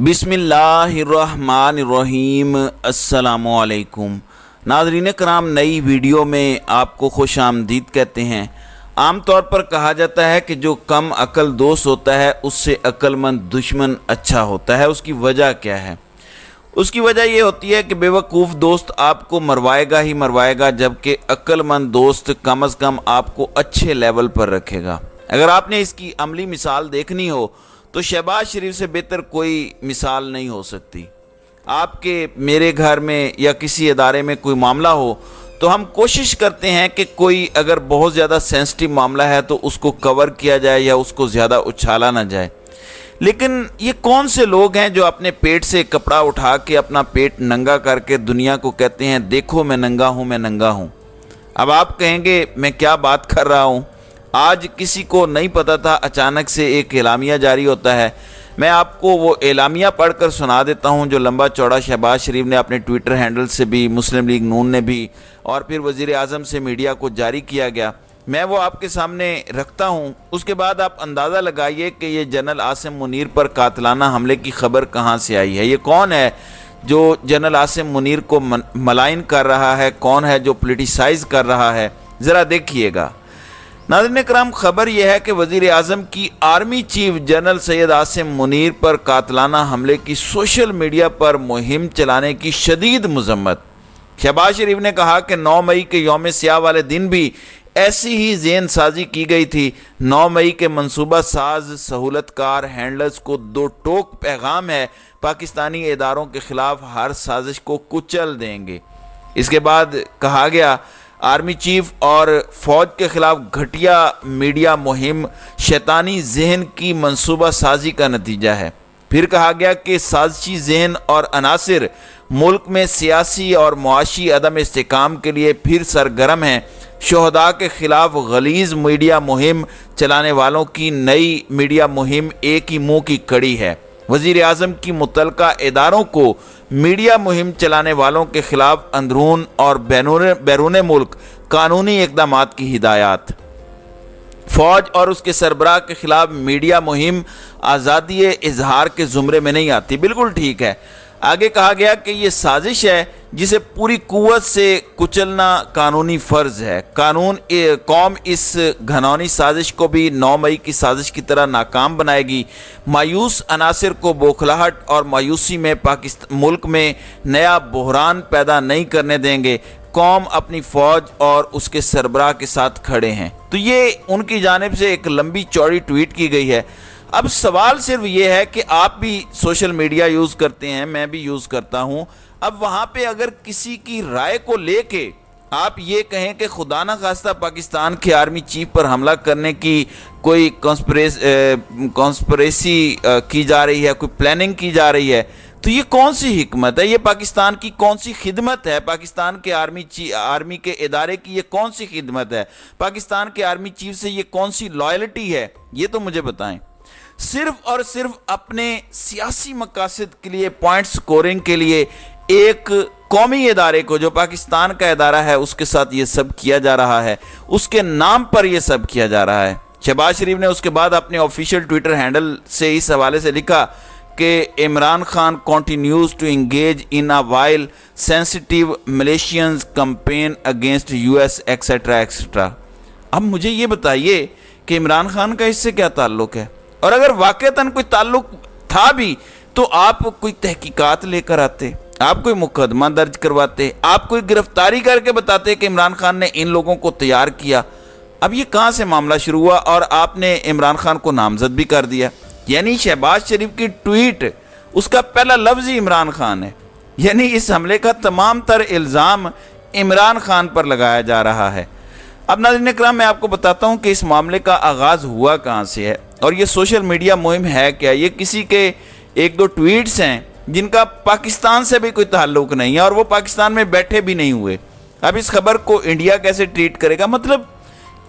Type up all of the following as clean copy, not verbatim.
बिस्मिल्लाहिर्रहमानिर्रहीम। अस्सलामुअलैकुम नाज़रीन कराम, नई वीडियो में आपको खुश आमदीद कहते हैं। आम तौर पर कहा जाता है कि जो कम अक्ल दोस्त होता है उससे अक्लमंद दुश्मन अच्छा होता है। उसकी वजह क्या है? उसकी वजह ये होती है कि बेवकूफ़ दोस्त आपको मरवाएगा ही मरवाएगा, जबकि अक्लमंद दोस्त कम अज़ कम आपको अच्छे लेवल पर रखेगा। अगर आपने इसकी अमली मिसाल देखनी हो तो शहबाज शरीफ से बेहतर कोई मिसाल नहीं हो सकती। आपके मेरे घर में या किसी इदारे में कोई मामला हो तो हम कोशिश करते हैं कि कोई अगर बहुत ज़्यादा सेंसिटिव मामला है तो उसको कवर किया जाए या उसको ज़्यादा उछाला ना जाए। लेकिन ये कौन से लोग हैं जो अपने पेट से कपड़ा उठा के अपना पेट नंगा करके दुनिया को कहते हैं देखो मैं नंगा हूँ, मैं नंगा हूँ। अब आप कहेंगे मैं क्या बात कर रहा हूँ। आज किसी को नहीं पता था, अचानक से एक एलामिया जारी होता है। मैं आपको वो एलामिया पढ़कर सुना देता हूँ जो लंबा चौड़ा शहबाज शरीफ ने अपने ट्विटर हैंडल से भी, मुस्लिम लीग नून ने भी और फिर वज़ीर आज़म से मीडिया को जारी किया गया। मैं वो आपके सामने रखता हूँ। उसके बाद आप अंदाज़ा लगाइए कि ये जनरल आसिम मुनीर पर कातलाना हमले की खबर कहाँ से आई है। ये कौन है जो जनरल आसिम मुनीर को मलाइन कर रहा है? कौन है जो पोलिटिसाइज़ कर रहा है? ज़रा देखिएगा। नाज़रीन कराम, खबर यह है कि वज़ीर आज़म की army chief general Syed Asim Munir पर कातलाना हमले की सोशल मीडिया पर मुहिम चलाने की शदीद मज़म्मत। शहबाज शरीफ ने कहा कि 9 मई के यौम सियाह वाले दिन भी ऐसी ही ज़हन साजी की गई थी। 9 मई के मंसूबा साज सहूलतकार हैंडलर्स को दो टोक पैगाम है, पाकिस्तानी इदारों के ख़िलाफ़ हर साजिश को कुचल देंगे। इसके बाद कहा गया आर्मी चीफ और फ़ौज के ख़िलाफ़ घटिया मीडिया मुहिम शैतानी जहन की मंसूबा साजी का नतीजा है। फिर कहा गया कि साजिशी जहन और अनासिर मुल्क में सियासी और मुआशी अदम इस्तेकाम के लिए फिर सरगर्म हैं। शोहदा के ख़िलाफ़ गलीज़ मीडिया मुहिम चलाने वालों की नई मीडिया मुहिम एक ही मुँह की कड़ी है। वज़ीर आज़म की मुतल्लिका इदारों को मीडिया मुहिम चलाने वालों के ख़िलाफ़ अंदरून और बैरून मुल्क कानूनी इक़दामात की हिदायत। फ़ौज और उसके सरबराह के ख़िलाफ़ मीडिया मुहिम आज़ादी इजहार के ज़ुमरे में नहीं आती। बिल्कुल ठीक है। आगे कहा गया कि ये साजिश है जिसे पूरी कुव्वत से कुचलना कानूनी फ़र्ज़ है। कौम इस घनौनी साजिश को भी 9 मई की साजिश की तरह नाकाम बनाएगी। मायूस अनासिर को बौखलाहट और मायूसी में मुल्क में नया बहरान पैदा नहीं करने देंगे। कौम अपनी फ़ौज और उसके सरबराह के साथ खड़े हैं। तो ये उनकी जानिब से एक लंबी चौड़ी ट्वीट की गई है। अब सवाल सिर्फ ये है कि आप भी सोशल मीडिया यूज़ करते हैं, मैं भी यूज़ करता हूँ। अब वहाँ पे अगर किसी की राय को लेके आप ये कहें कि खुदा ना खास्ता पाकिस्तान के आर्मी चीफ पर हमला करने की कोई कॉन्स्पिरेसी की जा रही है, कोई प्लानिंग की जा रही है, तो ये कौन सी हिकमत है? ये पाकिस्तान की कौन सी खिदमत है? पाकिस्तान के आर्मी के इदारे की ये कौन सी खिदमत है? पाकिस्तान के आर्मी चीफ से ये कौन सी लॉयल्टी है? ये तो मुझे बताएं। सिर्फ और सिर्फ अपने सियासी मकासद के लिए, पॉइंट स्कोरिंग के लिए एक कौमी इदारे को जो पाकिस्तान का इदारा है उसके साथ ये सब किया जा रहा है, उसके नाम पर ये सब किया जा रहा है। शहबाज शरीफ ने उसके बाद अपने ऑफिशियल ट्विटर हैंडल से इस हवाले से लिखा कि Imran Khan continues to engage in a vile sensitive malicious campaign against US etcetera etcetera. अब मुझे ये बताइए कि इमरान खान का इससे क्या ताल्लुक है? और अगर वाकईतन कोई ताल्लुक था भी तो आप कोई तहकीकात लेकर आते, आप कोई मुकदमा दर्ज करवाते, आप कोई गिरफ्तारी करके बताते कि इमरान खान ने इन लोगों को तैयार किया। अब ये कहाँ से मामला शुरू हुआ और आपने इमरान खान को नामजद भी कर दिया। यानी शहबाज शरीफ की ट्वीट, उसका पहला लफ्ज़ ही इमरान खान है। यानी इस हमले का तमाम तर इल्ज़ाम इमरान खान पर लगाया जा रहा है। अब नाज़रीन कराम, मैं आपको बताता हूँ कि इस मामले का आगाज़ हुआ कहाँ से है और ये सोशल मीडिया मुहिम है क्या। ये किसी के एक दो ट्वीट्स हैं जिनका पाकिस्तान से भी कोई ताल्लुक नहीं है और वो पाकिस्तान में बैठे भी नहीं हुए। अब इस खबर को इंडिया कैसे ट्रीट करेगा? मतलब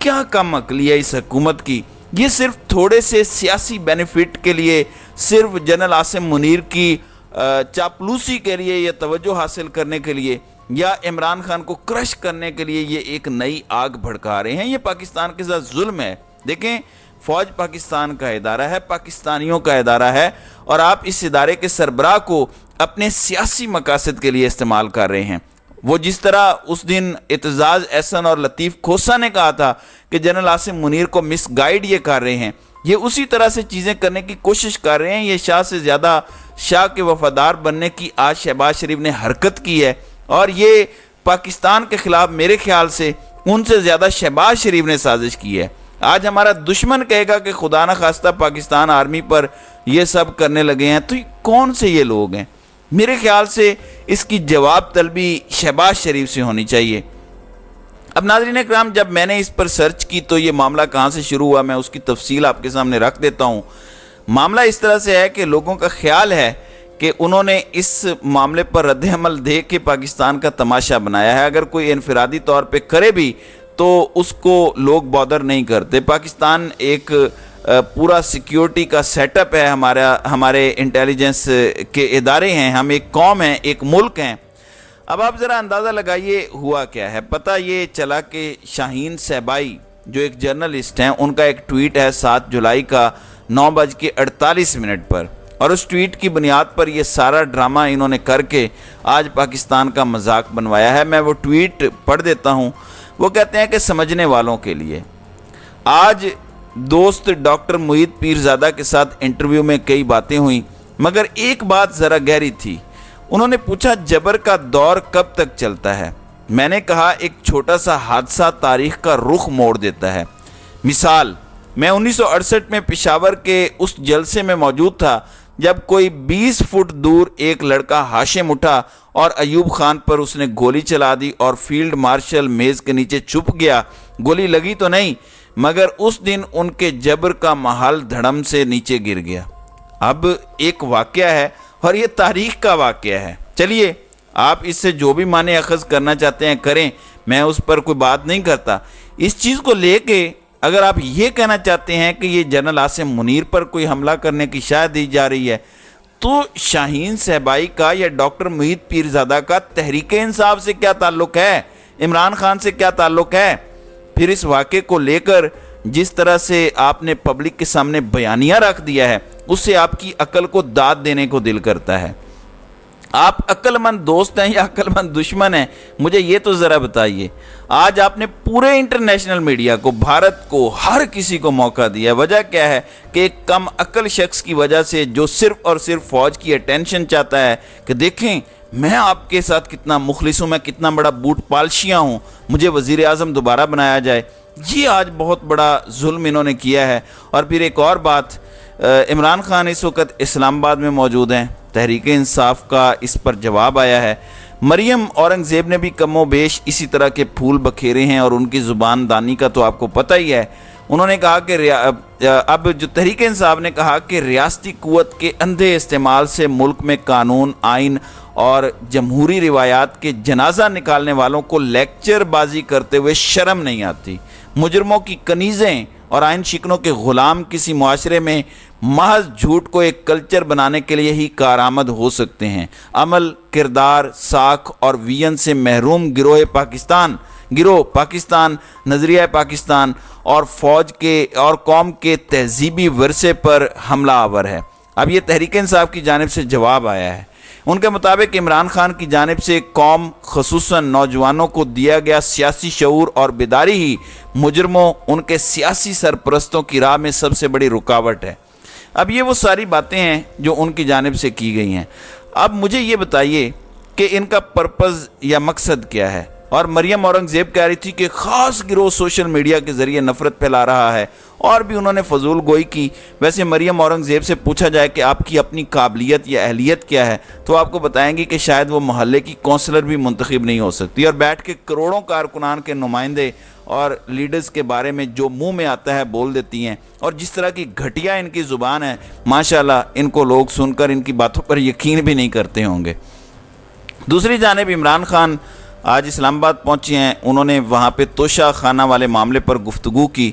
क्या कम अकली है इस हुकूमत की। ये सिर्फ थोड़े से सियासी बेनिफिट के लिए, सिर्फ जनरल आसिम मुनीर की चापलूसी के लिए या तवज्जो हासिल करने के लिए या इमरान खान को क्रश करने के लिए ये एक नई आग भड़का रहे हैं। ये पाकिस्तान के साथ जुल्म है। देखें, فوج پاکستان کا ادارہ ہے، پاکستانیوں کا ادارہ ہے، اور آپ اس ادارے کے سربراہ کو اپنے سیاسی مقاصد کے لیے استعمال کر رہے ہیں۔ وہ جس طرح اس دن اعتزاز احسن اور لطیف کھوسہ نے کہا تھا کہ جنرل عاصم منیر کو مس گائیڈ یہ کر رہے ہیں، یہ اسی طرح سے چیزیں کرنے کی کوشش کر رہے ہیں۔ یہ شاہ سے زیادہ شاہ کے وفادار بننے کی آج شہباز شریف نے حرکت کی ہے، اور یہ پاکستان کے خلاف میرے خیال سے ان سے زیادہ شہباز شریف نے سازش کی ہے۔ آج ہمارا دشمن کہے گا کہ خدا نہ خواستہ پاکستان آرمی پر یہ سب کرنے لگے ہیں، تو کون سے یہ لوگ ہیں؟ میرے خیال سے اس کی جواب طلبی شہباز شریف سے ہونی چاہیے۔ اب ناظرین اکرام، جب میں نے اس پر سرچ کی تو یہ معاملہ کہاں سے شروع ہوا، میں اس کی تفصیل آپ کے سامنے رکھ دیتا ہوں۔ معاملہ اس طرح سے ہے کہ لوگوں کا خیال ہے کہ انہوں نے اس معاملے پر رد عمل دے کے پاکستان کا تماشا بنایا ہے۔ اگر کوئی انفرادی طور پہ کرے بھی تو اس کو لوگ بادر نہیں کرتے۔ پاکستان ایک پورا سیکیورٹی کا سیٹ اپ ہے، ہمارے انٹیلیجنس کے ادارے ہیں، ہم ایک قوم ہیں، ایک ملک ہیں۔ اب آپ ذرا اندازہ لگائیے ہوا کیا ہے۔ پتہ یہ چلا کہ شاہین صہبائی جو ایک جرنلسٹ ہیں، ان کا ایک ٹویٹ ہے 7 جولائی کا 9:48 پر، اور اس ٹویٹ کی بنیاد پر یہ سارا ڈرامہ انہوں نے کر کے آج پاکستان کا مذاق بنوایا ہے۔ میں وہ ٹویٹ پڑھ دیتا ہوں۔ وہ کہتے ہیں کہ سمجھنے والوں کے لیے، آج دوست ڈاکٹر محیط پیرزادہ کے ساتھ انٹرویو میں کئی باتیں ہوئیں، مگر ایک بات ذرا گہری تھی۔ انہوں نے پوچھا جبر کا دور کب تک چلتا ہے؟ میں نے کہا ایک چھوٹا سا حادثہ تاریخ کا رخ موڑ دیتا ہے۔ مثال، میں 1968 میں پشاور کے اس جلسے میں موجود تھا جب کوئی 20 فٹ دور ایک لڑکا ہاشم اٹھا اور ایوب خان پر اس نے گولی چلا دی اور فیلڈ مارشل میز کے نیچے چھپ گیا۔ گولی لگی تو نہیں، مگر اس دن ان کے جبر کا محل دھڑم سے نیچے گر گیا۔ اب ایک واقعہ ہے اور یہ تاریخ کا واقعہ ہے۔ چلیے، آپ اس سے جو بھی معنی اخذ کرنا چاہتے ہیں کریں، میں اس پر کوئی بات نہیں کرتا۔ اس چیز کو لے کے اگر آپ یہ کہنا چاہتے ہیں کہ یہ جنرل عاصم منیر پر کوئی حملہ کرنے کی شاید دی جا رہی ہے، تو شاہین صہبائی کا یا ڈاکٹر محیط پیرزادہ کا تحریک انصاف سے کیا تعلق ہے؟ عمران خان سے کیا تعلق ہے؟ پھر اس واقعے کو لے کر جس طرح سے آپ نے پبلک کے سامنے بیانیہ رکھ دیا ہے، اس سے آپ کی عقل کو داد دینے کو دل کرتا ہے۔ آپ عقل مند دوست ہیں یا عقل مند دشمن ہیں؟ مجھے یہ تو ذرا بتائیے۔ آج آپ نے پورے انٹرنیشنل میڈیا کو، بھارت کو، ہر کسی کو موقع دیا۔ وجہ کیا ہے کہ ایک کم عقل شخص کی وجہ سے جو صرف اور صرف فوج کی اٹینشن چاہتا ہے کہ دیکھیں میں آپ کے ساتھ کتنا مخلص ہوں، میں کتنا بڑا بوٹ پالشیاں ہوں، مجھے وزیر اعظم دوبارہ بنایا جائے۔ یہ آج بہت بڑا ظلم انہوں نے کیا ہے۔ اور پھر ایک اور بات، عمران خان اس وقت اسلام آباد میں موجود ہیں، تحریک انصاف کا اس پر جواب آیا ہے۔ مریم اورنگزیب نے بھی کم و بیش اسی طرح کے پھول بکھیرے ہیں، اور ان کی زبان دانی کا تو آپ کو پتہ ہی ہے۔ انہوں نے کہا کہ اب جو تحریک انصاف نے کہا کہ ریاستی قوت کے اندھے استعمال سے ملک میں قانون، آئین اور جمہوری روایات کے جنازہ نکالنے والوں کو لیکچر بازی کرتے ہوئے شرم نہیں آتی۔ مجرموں کی کنیزیں اور آئین شکنوں کے غلام کسی معاشرے میں محض جھوٹ کو ایک کلچر بنانے کے لیے ہی کارآمد ہو سکتے ہیں۔ عمل، کردار، ساکھ اور وین سے محروم گروہ پاکستان، نظریہ پاکستان اور فوج کے اور قوم کے تہذیبی ورثے پر حملہ آور ہے۔ اب یہ تحریک انصاف کی جانب سے جواب آیا ہے۔ ان کے مطابق عمران خان کی جانب سے قوم خصوصاً نوجوانوں کو دیا گیا سیاسی شعور اور بیداری ہی مجرموں، ان کے سیاسی سرپرستوں کی راہ میں سب سے بڑی رکاوٹ ہے۔ اب یہ وہ ساری باتیں ہیں جو ان کی جانب سے کی گئی ہیں۔ اب مجھے یہ بتائیے کہ ان کا پرپز یا مقصد کیا ہے؟ اور مریم اورنگزیب کہہ رہی تھی کہ خاص گروہ سوشل میڈیا کے ذریعے نفرت پھیلا رہا ہے، اور بھی انہوں نے فضول گوئی کی۔ ویسے مریم اورنگزیب سے پوچھا جائے کہ آپ کی اپنی قابلیت یا اہلیت کیا ہے، تو آپ کو بتائیں گی کہ شاید وہ محلے کی کونسلر بھی منتخب نہیں ہو سکتی، اور بیٹھ کے کروڑوں کارکنان کے نمائندے اور لیڈرز کے بارے میں جو منہ میں آتا ہے بول دیتی ہیں۔ اور جس طرح کی گھٹیا ان کی زبان ہے، ماشاءاللہ ان کو لوگ سن کر ان کی باتوں پر یقین بھی نہیں کرتے ہوں گے۔ دوسری جانب عمران خان آج اسلام آباد پہنچے ہیں۔ انہوں نے وہاں پہ توشہ خانہ والے معاملے پر گفتگو کی۔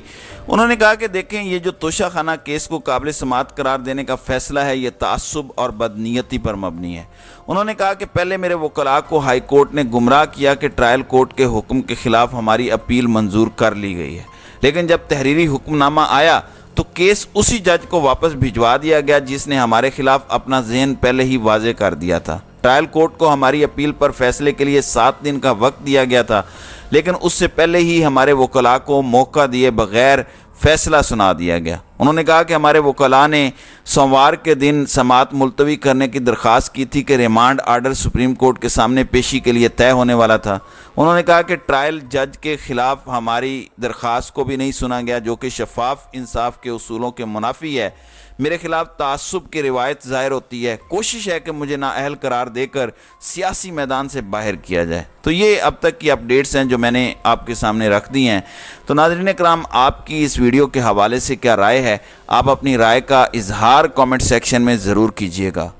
انہوں نے کہا کہ دیکھیں، یہ جو توشہ خانہ کیس کو قابل سماعت قرار دینے کا فیصلہ ہے، یہ تعصب اور بدنیتی پر مبنی ہے۔ انہوں نے کہا کہ پہلے میرے وکلاء کو ہائی کورٹ نے گمراہ کیا کہ ٹرائل کورٹ کے حکم کے خلاف ہماری اپیل منظور کر لی گئی ہے، لیکن جب تحریری حکم نامہ آیا तो केस उसी जज को वापस भिजवा दिया गया जिसने हमारे खिलाफ अपना ज़हन पहले ही वाज़े कर दिया था। ट्रायल कोर्ट को हमारी अपील पर फैसले के लिए 7 दिन का वक्त दिया गया था, लेकिन उससे पहले ही हमारे वकला को मौका दिए बगैर फैसला सुना दिया गया। उन्होंने कहा कि हमारे वकला ने सोमवार के दिन समाअत मुलतवी करने की दरख्वास्त की थी कि रिमांड आर्डर सुप्रीम कोर्ट के सामने पेशी के लिए तय होने वाला था। उन्होंने कहा कि ट्रायल जज के खिलाफ हमारी दरख्वास्त को भी नहीं सुना गया, जो कि शफाफ इंसाफ के उसूलों के मुनाफी है। मेरे खिलाफ तासुब की रिवायत ज़ाहिर होती है। कोशिश है कि मुझे नाअहल करार देकर सियासी मैदान से बाहर किया जाए। तो ये अब तक की अपडेट्स हैं जो मैंने आपके सामने रख दी हैं। तो नाज़रीन कराम, आपकी इस वीडियो के हवाले से क्या राय है? आप अपनी राय का इजहार कमेंट सेक्शन में ज़रूर कीजिएगा।